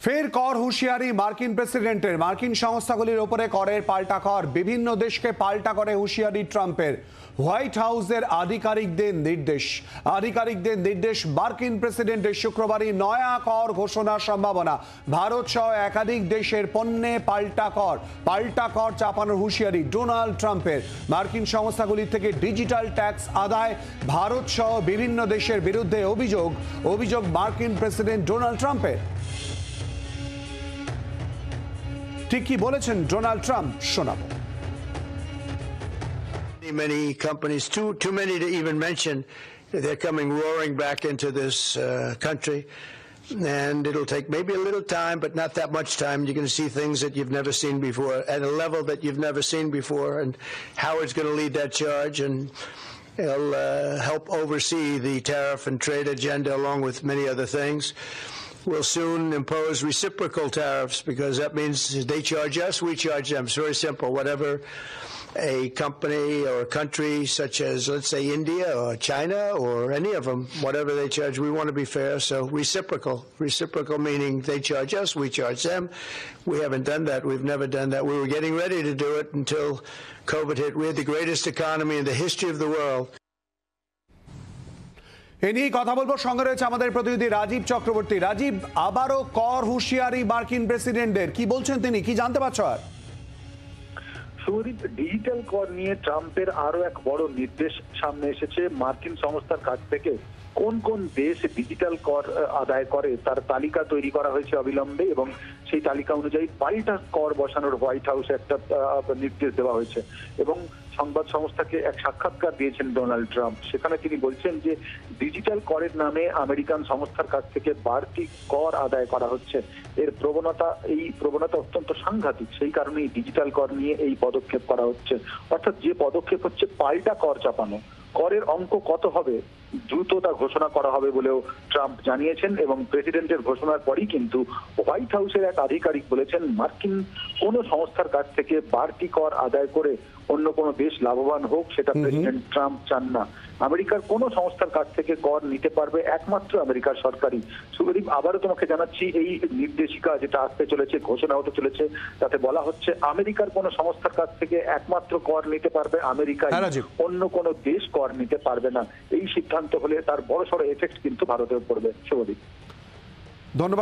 ফের কর হুঁশিয়ারি মার্কিন প্রেসিডেন্টের। মার্কিন সংস্থাগুলির উপরে করের পাল্টা কর, বিভিন্ন দেশকে পাল্টা করে হুঁশিয়ারি ট্রাম্পের। হোয়াইট হাউসের আধিকারিকদের নির্দেশ মার্কিন প্রেসিডেন্টের শুক্রবারই নয়া কর ঘোষণার সম্ভাবনা। ভারত সহ একাধিক দেশের পণ্যে পাল্টা কর চাপানোর হুঁশিয়ারি ডোনাল্ড ট্রাম্পের। মার্কিন সংস্থাগুলির থেকে ডিজিটাল ট্যাক্স আদায় ভারত সহ বিভিন্ন দেশের বিরুদ্ধে অভিযোগ মার্কিন প্রেসিডেন্ট ডোনাল্ড ট্রাম্পের। ঠিক কি বলেছেন ডোনাল্ড ট্রাম্প, শোনাবো। Many companies, too many to even mention, they're coming roaring back into this country, and it'll take maybe a little time, but not that much time. You're going to see things that you've never seen before at a level that you've never seen before, and Howard's going to lead that charge, and he'll help oversee the tariff and trade agenda along with many other things. We'll soon impose reciprocal tariffs, because that means they charge us, we charge them. It's very simple. Whatever a company or a country such as, let's say, India or China or any of them, whatever they charge, we want to be fair. So reciprocal meaning they charge us, we charge them. We haven't done that. We've never done that. We were getting ready to do it until COVID hit. We had the greatest economy in the history of the world. এ নিয়ে কথা বলবো, সঙ্গে রয়েছে আমাদের প্রতিনিধি রাজীব চক্রবর্তী। রাজীব, আবারও কর হুঁশিয়ারি মার্কিন প্রেসিডেন্টের, কি বলছেন তিনি, কি জানতে পারছো? আর শুভদীপ, ডিজিটাল কর নিয়ে ট্রাম্পের আরো এক বড় নির্দেশ সামনে এসেছে মার্কিন সংস্থার কাছ থেকে। কোন কোন দেশ ডিজিটাল কর আদায় করে তার তালিকা তৈরি করা হয়েছে অবিলম্বে, এবং সেই তালিকা অনুযায়ী পাল্টা কর বসানোর হোয়াইট হাউসে একটা নির্দেশ দেওয়া হয়েছে। এবং সংবাদ সংস্থাকে এক সাক্ষাৎকার দিয়েছেন ডোনাল্ড ট্রাম্প। সেখানে তিনি বলছেন যে ডিজিটাল করের নামে আমেরিকান সংস্থার কাছ থেকে বাড়তি কর আদায় করা হচ্ছে। এই প্রবণতা অত্যন্ত সাংঘাতিক। সেই কারণেই ডিজিটাল কর নিয়ে এই পদক্ষেপ করা হচ্ছে। অর্থাৎ যে পদক্ষেপ হচ্ছে পাল্টা কর চাপানো। করের অঙ্ক কত হবে দ্রুত তা ঘোষণা করা হবে বলেও ট্রাম্প জানিয়েছেন। এবং প্রেসিডেন্টের ঘোষণার পরই কিন্তু হোয়াইট হাউসের এক আধিকারিক বলেছেন, মার্কিন কোন সংস্থার কাছ থেকে বাড়তি কর আদায় করে অন্য কোনো দেশ লাভবান হোক, সেটা প্রেসিডেন্ট ট্রাম্প চান না। আমেরিকার কোন সংস্থার কাছ থেকে কর নিতে পারবে একমাত্র আমেরিকার সরকারই। শুভদীপ, আবারও তোমাকে জানাচ্ছি, এই নির্দেশিকা যেটা আসতে চলেছে, ঘোষণা হতে চলেছে, তাতে বলা হচ্ছে আমেরিকার কোন সংস্থার কাছ থেকে একমাত্র কর নিতে পারবে আমেরিকায়, অন্য কোন দেশ কর নিতে পারবে না। এই সিদ্ধান্ত হলে তার বড়সড় এফেক্ট কিন্তু ভারতেও পড়বে। শুভদীপ, ধন্যবাদ।